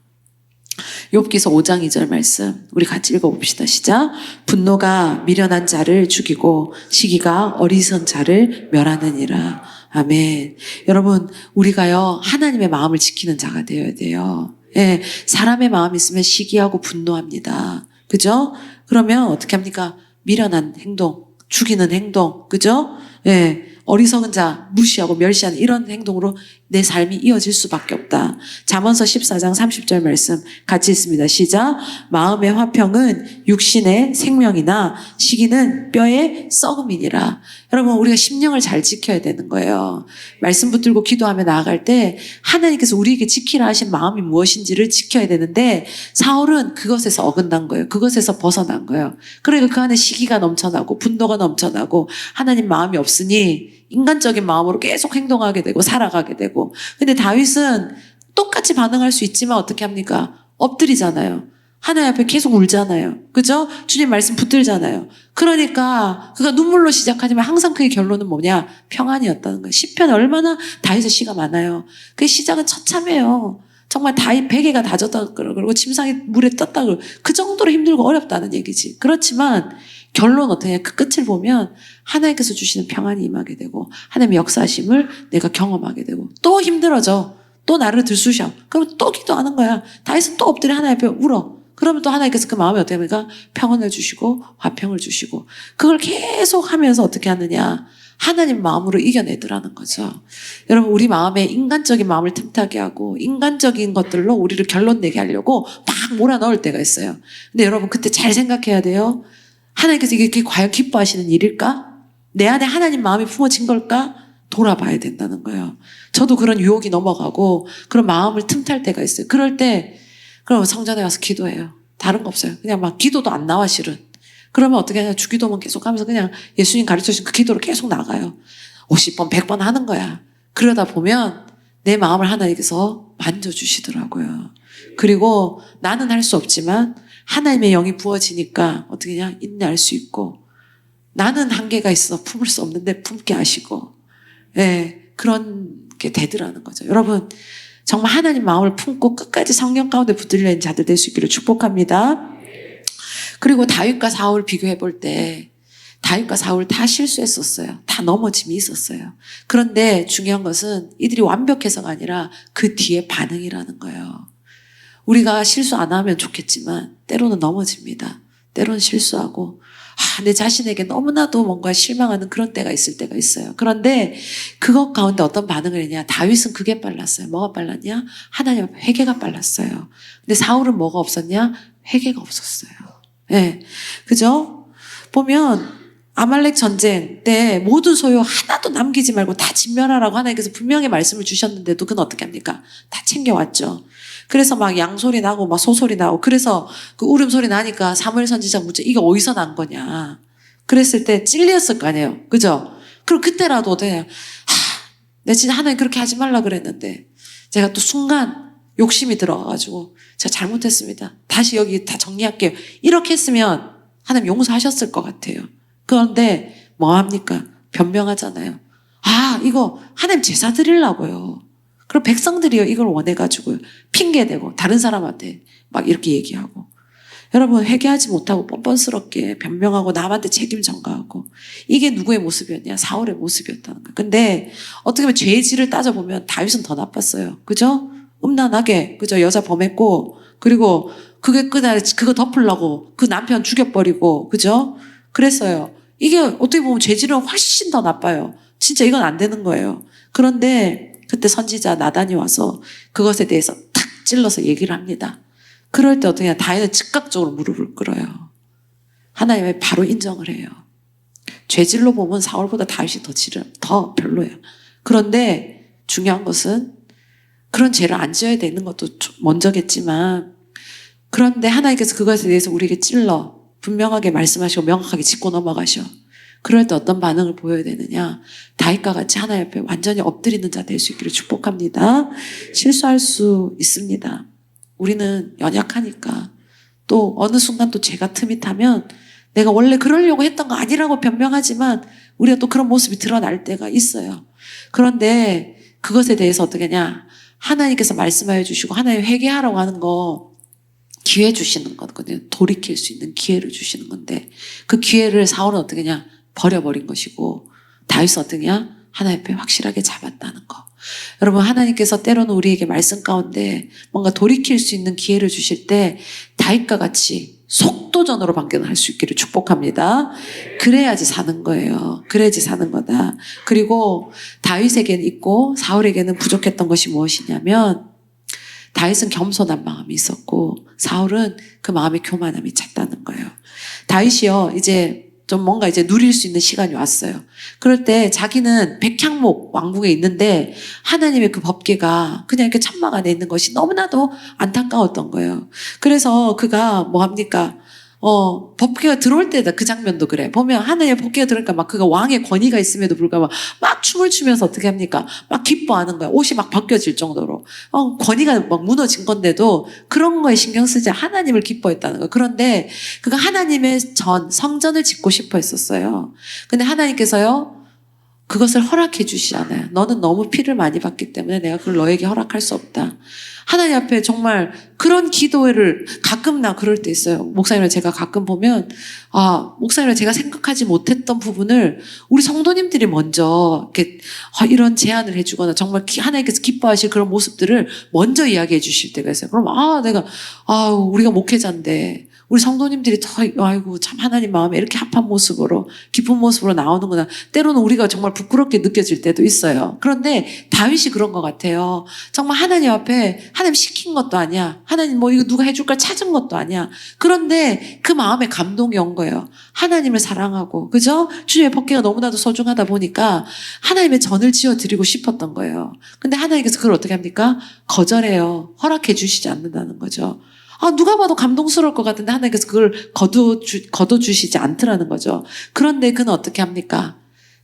욥기서 5장 2절 말씀 우리 같이 읽어봅시다. 시작. 분노가 미련한 자를 죽이고 시기가 어리석은 자를 멸하느니라. 아멘. 여러분 우리가요 하나님의 마음을 지키는 자가 되어야 돼요. 예, 사람의 마음이 있으면 시기하고 분노합니다. 그죠? 그러면 어떻게 합니까? 미련한 행동, 죽이는 행동, 그죠? 예. 어리석은 자 무시하고 멸시하는 이런 행동으로 내 삶이 이어질 수밖에 없다. 잠언서 14장 30절 말씀 같이 있습니다. 시작. 마음의 화평은 육신의 생명이나 시기는 뼈의 썩음이니라. 여러분 우리가 심령을 잘 지켜야 되는 거예요. 말씀 붙들고 기도하며 나아갈 때 하나님께서 우리에게 지키라 하신 마음이 무엇인지를 지켜야 되는데 사울은 그것에서 어긋난 거예요. 그것에서 벗어난 거예요. 그러니까 그 안에 시기가 넘쳐나고 분노가 넘쳐나고 하나님 마음이 없으니 인간적인 마음으로 계속 행동하게 되고 살아가게 되고. 근데 다윗은 똑같이 반응할 수 있지만 어떻게 합니까? 엎드리잖아요. 하나님 앞에 계속 울잖아요. 그죠? 주님 말씀 붙들잖아요. 그러니까 그가 눈물로 시작하지만 항상 그의 결론은 뭐냐? 평안이었다는 거예요. 시편에 얼마나 다윗의 시가 많아요. 그 시작은 처참해요. 정말 다윗 베개가 다졌다 그러고 침상이 물에 떴다 그러고 그 정도로 힘들고 어렵다는 얘기지. 그렇지만 결론 어떻게 해? 그 끝을 보면 하나님께서 주시는 평안이 임하게 되고 하나님의 역사하심을 내가 경험하게 되고 또 힘들어져. 또 나를 들쑤셔. 그러면 또 기도하는 거야. 다윗은 또 엎드려 하나님 앞에 울어. 그러면 또 하나님께서 그 마음에 어떻게 합니까? 평안을 주시고 화평을 주시고 그걸 계속 하면서 어떻게 하느냐. 하나님 마음으로 이겨내더라는 거죠. 여러분 우리 마음에 인간적인 마음을 틈타게 하고 인간적인 것들로 우리를 결론 내게 하려고 막 몰아넣을 때가 있어요. 근데 여러분 그때 잘 생각해야 돼요. 하나님께서 이게 과연 기뻐하시는 일일까? 내 안에 하나님 마음이 품어진 걸까? 돌아봐야 된다는 거예요. 저도 그런 유혹이 넘어가고 그런 마음을 틈탈 때가 있어요. 그럴 때 그럼 성전에 가서 기도해요. 다른 거 없어요. 그냥 막 기도도 안 나와 실은. 그러면 어떻게 하냐. 주기도문 계속 하면서 그냥 예수님 가르쳐주신 그 기도를 계속 나가요. 50번 100번 하는 거야. 그러다 보면 내 마음을 하나님께서 만져주시더라고요. 그리고 나는 할 수 없지만 하나님의 영이 부어지니까 어떻게 그냥 인내할 수 있고 나는 한계가 있어 품을 수 없는데 품게 하시고 그런 게 되더라는 거죠. 여러분 정말 하나님 마음을 품고 끝까지 성령 가운데 붙들려 있는 자들 될 수 있기를 축복합니다. 그리고 다윗과 사울 비교해 볼 때 다윗과 사울 다 실수했었어요. 다 넘어짐이 있었어요. 그런데 중요한 것은 이들이 완벽해서가 아니라 그 뒤에 반응이라는 거예요. 우리가 실수 안 하면 좋겠지만 때로는 넘어집니다. 때로는 실수하고 내 자신에게 너무나도 뭔가 실망하는 그런 때가 있을 때가 있어요. 그런데 그것 가운데 어떤 반응을 했냐. 다윗은 그게 빨랐어요. 뭐가 빨랐냐? 하나님 앞에 회개가 빨랐어요. 근데 사울은 뭐가 없었냐? 회개가 없었어요. 그죠? 보면 아말렉 전쟁 때 모든 소유 하나도 남기지 말고 다 진멸하라고 하나님께서 분명히 말씀을 주셨는데도 그건 어떻게 합니까? 다 챙겨왔죠. 그래서 막 양소리 나고 막 소소리 나고 그래서 그 울음소리 나니까 사무엘 선지자 묻죠. 이게 어디서 난 거냐. 그랬을 때 찔렸을 거 아니에요. 그죠? 그럼 그때라도 내가 진짜 하나님 그렇게 하지 말라 그랬는데 제가 또 순간 욕심이 들어가가지고 제가 잘못했습니다. 다시 여기 다 정리할게요. 이렇게 했으면 하나님 용서하셨을 것 같아요. 그런데 뭐합니까? 변명하잖아요. 이거 하나님 제사 드리려고요. 그리고 백성들이요 이걸 원해가지고요. 핑계대고 다른 사람한테 막 이렇게 얘기하고 여러분 회개하지 못하고 뻔뻔스럽게 변명하고 남한테 책임 전가하고 이게 누구의 모습이었냐? 사울의 모습이었다는 거예요. 근데 어떻게 보면 죄의 질을 따져보면 다윗은 더 나빴어요. 그죠? 음란하게 그죠? 여자 범했고 그리고 그게 그날 그거 덮으려고 그 남편 죽여버리고 그죠? 그랬어요. 이게 어떻게 보면 죄 질은 훨씬 더 나빠요. 진짜 이건 안 되는 거예요. 그런데 그때 선지자 나단이 와서 그것에 대해서 탁 찔러서 얘기를 합니다. 그럴 때 어떻게 해요? 다윗은 즉각적으로 무릎을 꿇어요. 하나님이 바로 인정을 해요. 죄질로 보면 사울보다 다윗이 더 별로예요. 그런데 중요한 것은 그런 죄를 안 지어야 되는 것도 먼저겠지만 그런데 하나님께서 그것에 대해서 우리에게 찔러 분명하게 말씀하시고 명확하게 짚고 넘어가셔. 그럴 때 어떤 반응을 보여야 되느냐? 다윗과 같이 하나님 앞에 완전히 엎드리는 자 될 수 있기를 축복합니다. 실수할 수 있습니다. 우리는 연약하니까 또 어느 순간 또 죄가 틈이 타면 내가 원래 그러려고 했던 거 아니라고 변명하지만 우리가 또 그런 모습이 드러날 때가 있어요. 그런데 그것에 대해서 어떻게 하냐? 하나님께서 말씀하여 주시고 하나님 회개하라고 하는 거 기회 주시는 거거든요. 돌이킬 수 있는 기회를 주시는 건데 그 기회를 사울은 어떻게 하냐? 버려버린 것이고 다윗은 어떻게 하냐? 하나님 앞에 확실하게 잡았다는 거. 여러분 하나님께서 때로는 우리에게 말씀 가운데 뭔가 돌이킬 수 있는 기회를 주실 때 다윗과 같이 속도전으로 방견할 수 있기를 축복합니다. 그래야지 사는 거예요. 그래야지 사는 거다. 그리고 다윗에게는 있고 사울에게는 부족했던 것이 무엇이냐면 다윗은 겸손한 마음이 있었고 사울은 그 마음의 교만함이 찼다는 거예요. 다윗이요 이제 좀 뭔가 이제 누릴 수 있는 시간이 왔어요. 그럴 때 자기는 백향목 왕궁에 있는데 하나님의 그 법궤가 그냥 이렇게 천막 안에 있는 것이 너무나도 안타까웠던 거예요. 그래서 그가 뭐 합니까? 법궤가 들어올 때다 그 장면도 그래. 보면 하나님의 법궤가 들어오니까 막 그가 왕의 권위가 있음에도 불구하고 막 춤을 추면서 어떻게 합니까? 막 기뻐하는 거야. 옷이 막 벗겨질 정도로. 권위가 막 무너진 건데도 그런 거에 신경 쓰지 하나님을 기뻐했다는 거예요. 그런데 그가 하나님의 성전을 짓고 싶어 했었어요. 근데 하나님께서요. 그것을 허락해 주시지 않아요. 너는 너무 피를 많이 받기 때문에 내가 그걸 너에게 허락할 수 없다. 하나님 앞에 정말 그런 기도를 가끔 나 그럴 때 있어요. 목사님을 제가 가끔 보면 목사님을 제가 생각하지 못했던 부분을 우리 성도님들이 먼저 이렇게 이런 제안을 해주거나 정말 하나님께서 기뻐하실 그런 모습들을 먼저 이야기해 주실 때가 있어요. 그럼 우리가 목회자인데 우리 성도님들이 아이고 참 하나님 마음에 이렇게 합한 모습으로 기쁜 모습으로 나오는구나. 때로는 우리가 정말 부끄럽게 느껴질 때도 있어요. 그런데 다윗이 그런 것 같아요. 정말 하나님 앞에 하나님 시킨 것도 아니야. 하나님 뭐 이거 누가 해줄 걸 찾은 것도 아니야. 그런데 그 마음에 감동이 온 거예요. 하나님을 사랑하고 그죠? 주님의 법궤가 너무나도 소중하다 보니까 하나님의 전을 지어드리고 싶었던 거예요. 근데 하나님께서 그걸 어떻게 합니까? 거절해요. 허락해 주시지 않는다는 거죠. 누가 봐도 감동스러울 것 같은데 하나님께서 그걸 거둬주시지 않더라는 거죠. 그런데 그는 어떻게 합니까?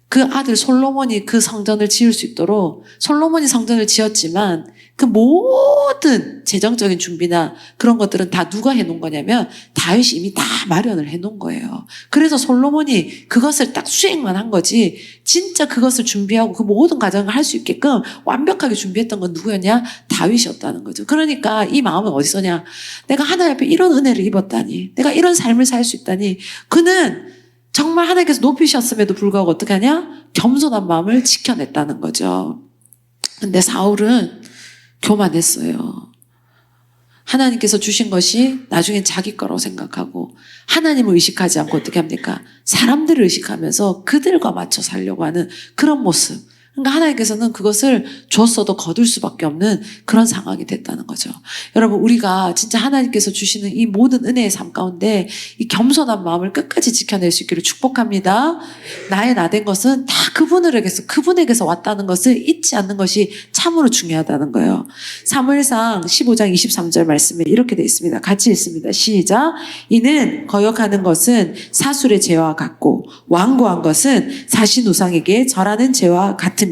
그 아들 솔로몬이 그 성전을 지을 수 있도록 솔로몬이 성전을 지었지만 그 모든 재정적인 준비나 그런 것들은 다 누가 해놓은 거냐면 다윗이 이미 다 마련을 해놓은 거예요. 그래서 솔로몬이 그것을 딱 수행만 한 거지 진짜 그것을 준비하고 그 모든 과정을 할 수 있게끔 완벽하게 준비했던 건 누구였냐? 다윗이었다는 거죠. 그러니까 이 마음은 어디서냐? 내가 하나님 앞에 이런 은혜를 입었다니 내가 이런 삶을 살 수 있다니 그는 정말 하나님께서 높이셨음에도 불구하고 어떻게 하냐? 겸손한 마음을 지켜냈다는 거죠. 근데 사울은 교만했어요. 하나님께서 주신 것이 나중엔 자기 거라고 생각하고 하나님을 의식하지 않고 어떻게 합니까? 사람들을 의식하면서 그들과 맞춰 살려고 하는 그런 모습. 그러니까 하나님께서는 그것을 줬어도 거둘 수밖에 없는 그런 상황이 됐다는 거죠. 여러분 우리가 진짜 하나님께서 주시는 이 모든 은혜의 삶 가운데 이 겸손한 마음을 끝까지 지켜낼 수 있기를 축복합니다. 나의 나된 것은 다 그분에게서 왔다는 것을 잊지 않는 것이 참으로 중요하다는 거예요. 사무엘상 15장 23절 말씀에 이렇게 되어 있습니다. 같이 읽습니다. 시작. 이는 거역하는 것은 사술의 죄와 같고 완고한 것은 사신 우상에게 절하는 죄와 같음이라.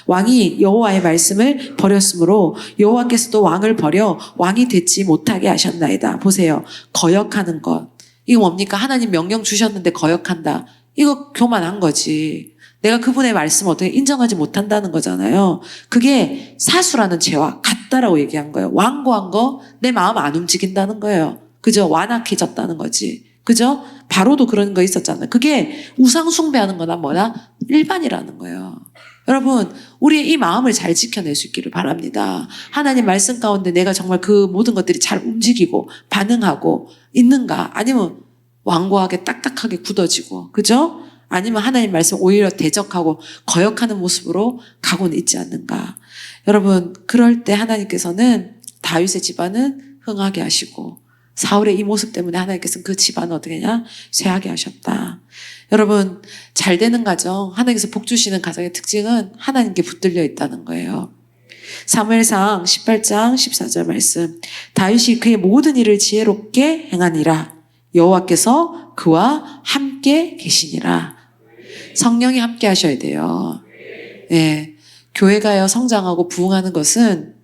왕이 여호와의 말씀을 버렸으므로 여호와께서도 왕을 버려 왕이 되지 못하게 하셨나이다. 보세요. 거역하는 것. 이거 뭡니까? 하나님 명령 주셨는데 거역한다. 이거 교만한 거지. 내가 그분의 말씀을 어떻게 인정하지 못한다는 거잖아요. 그게 사수라는 죄와 같다라고 얘기한 거예요. 완고한 거 내 마음 안 움직인다는 거예요. 그죠? 완악해졌다는 거지. 그죠? 바로도 그런 거 있었잖아요. 그게 우상 숭배하는 거나 뭐나 일반이라는 거예요. 여러분, 우리의 이 마음을 잘 지켜낼 수 있기를 바랍니다. 하나님 말씀 가운데 내가 정말 그 모든 것들이 잘 움직이고 반응하고 있는가? 아니면 완고하게 딱딱하게 굳어지고, 그죠? 아니면 하나님 말씀 오히려 대적하고 거역하는 모습으로 가고는 있지 않는가? 여러분, 그럴 때 하나님께서는 다윗의 집안은 흥하게 하시고 사울의 이 모습 때문에 하나님께서는 그 집안을 어떻게 하냐? 쇠하게 하셨다. 여러분, 잘 되는 가정, 하나님께서 복 주시는 가정의 특징은 하나님께 붙들려 있다는 거예요. 사무엘상 18장 14절 말씀. 다윗이 그의 모든 일을 지혜롭게 행하니라. 여호와께서 그와 함께 계시니라. 성령이 함께 하셔야 돼요. 네. 교회가요, 성장하고 부흥하는 것은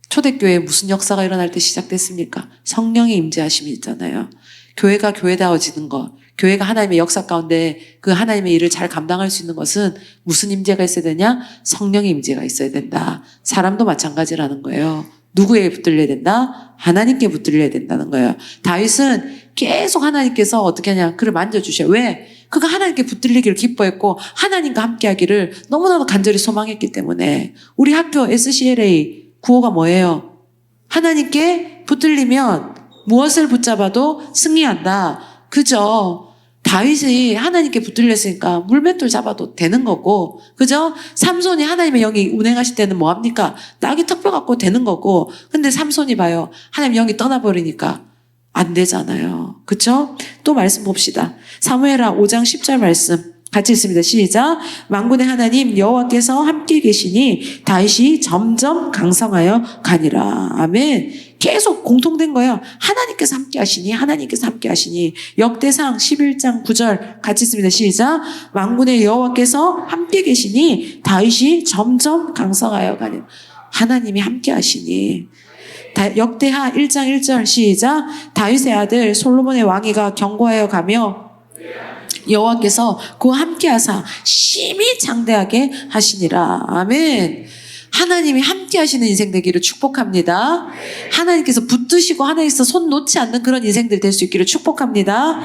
초대교회에 무슨 역사가 일어날 때 시작됐습니까? 성령의 임재하심이 있잖아요. 교회가 교회다워지는 것, 교회가 하나님의 역사 가운데 그 하나님의 일을 잘 감당할 수 있는 것은 무슨 임재가 있어야 되냐? 성령의 임재가 있어야 된다. 사람도 마찬가지라는 거예요. 누구에게 붙들려야 된다? 하나님께 붙들려야 된다는 거예요. 다윗은 계속 하나님께서 어떻게 하냐? 그를 만져주셔요. 왜? 그가 하나님께 붙들리기를 기뻐했고 하나님과 함께하기를 너무나도 간절히 소망했기 때문에. 우리 학교 SCLA 구호가 뭐예요? 하나님께 붙들리면 무엇을 붙잡아도 승리한다. 그죠? 다윗이 하나님께 붙들렸으니까 물맷돌 잡아도 되는 거고, 그죠? 삼손이 하나님의 영이 운행하실 때는 뭐합니까? 낙이 턱뼈 갖고 되는 거고, 근데 삼손이 봐요. 하나님의 영이 떠나버리니까 안 되잖아요. 그죠? 또 말씀 봅시다. 사무엘하 5장 10절 말씀. 같이 읽습니다. 시작. 만군의 하나님 여호와께서 함께 계시니 다윗이 점점 강성하여 가니라. 아멘. 계속 공통된 거예요. 하나님께서 함께 하시니, 하나님께서 함께 하시니. 역대상 11장 9절 같이 읽습니다. 시작. 만군의 여호와께서 함께 계시니 다윗이 점점 강성하여 가니라. 하나님이 함께 하시니. 역대하 1장 1절 시작. 다윗의 아들 솔로몬의 왕위가 견고하여 가며 여호와께서 그와 함께하사 심히 장대하게 하시니라. 아멘. 하나님이 함께 하시는 인생 되기를 축복합니다. 하나님께서 붙드시고 하나님께서 손 놓지 않는 그런 인생들이 될 수 있기를 축복합니다.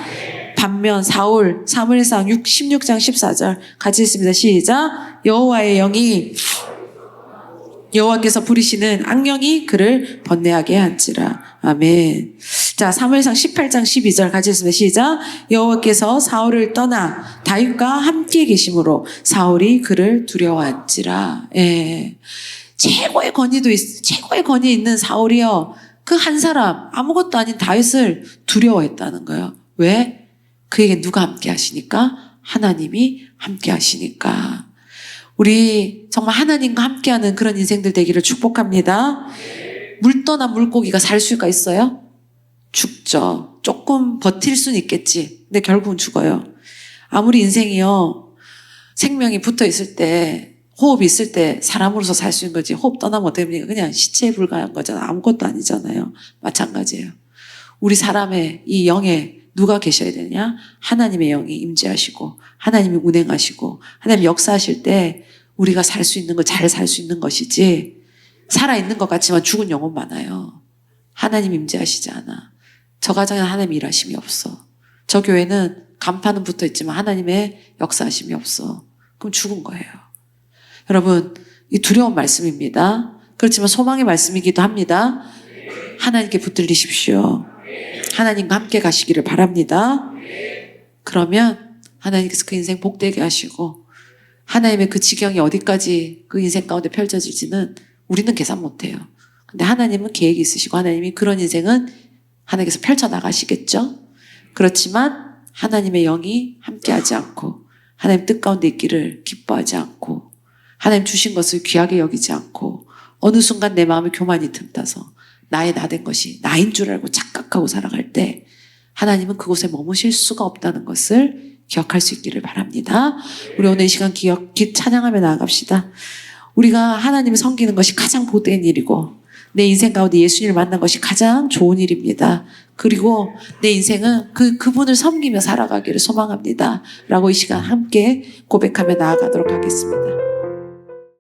반면 사무엘상 16장 14절 같이 읽습니다. 시작. 여호와의 영이 여호와께서 부리시는 악령이 그를 번뇌하게 한지라. 아멘. 자, 사무엘상 18장 12절 같이 읽습니다. 시작. 여호와께서 사울을 떠나 다윗과 함께 계심으로 사울이 그를 두려워한지라. 예. 최고의 권위 있는 사울이요. 그 한 사람, 아무것도 아닌 다윗을 두려워했다는 거예요. 왜? 그에게 누가 함께 하시니까? 하나님이 함께 하시니까. 우리 정말 하나님과 함께하는 그런 인생들 되기를 축복합니다. 물 떠나 물고기가 살 수가 있어요? 죽죠. 조금 버틸 수는 있겠지. 근데 결국은 죽어요. 아무리 인생이요, 생명이 붙어 있을 때, 호흡이 있을 때 사람으로서 살 수 있는 거지. 호흡 떠나면 어떻게 됩니까? 그냥 시체에 불과한 거잖아. 아무것도 아니잖아요. 마찬가지예요. 우리 사람의 이 영에 누가 계셔야 되냐? 하나님의 영이 임재하시고 하나님이 운행하시고 하나님이 역사하실 때 우리가 살 수 있는 거 잘 살 수 있는 것이지, 살아있는 것 같지만 죽은 영혼 많아요. 하나님 임재하시지 않아. 저 가정에는 하나님 일하심이 없어. 저 교회는 간판은 붙어있지만 하나님의 역사하심이 없어. 그럼 죽은 거예요. 여러분, 이 두려운 말씀입니다. 그렇지만 소망의 말씀이기도 합니다. 하나님께 붙들리십시오. 하나님과 함께 가시기를 바랍니다. 그러면 하나님께서 그 인생 복되게 하시고 하나님의 그 지경이 어디까지 그 인생 가운데 펼쳐질지는 우리는 계산 못해요. 근데 하나님은 계획이 있으시고 하나님이 그런 인생은 하나님께서 펼쳐나가시겠죠. 그렇지만 하나님의 영이 함께하지 않고 하나님 뜻 가운데 있기를 기뻐하지 않고 하나님 주신 것을 귀하게 여기지 않고 어느 순간 내 마음에 교만이 틈타서 나의 나된 것이 나인 줄 알고 착각하고 살아갈 때 하나님은 그곳에 머무실 수가 없다는 것을 기억할 수 있기를 바랍니다. 우리 오늘 이 시간 찬양하며 나아갑시다. 우리가 하나님을 섬기는 것이 가장 복된 일이고 내 인생 가운데 예수님을 만난 것이 가장 좋은 일입니다. 그리고 내 인생은 그분을 섬기며 살아가기를 소망합니다. 라고 이 시간 함께 고백하며 나아가도록 하겠습니다.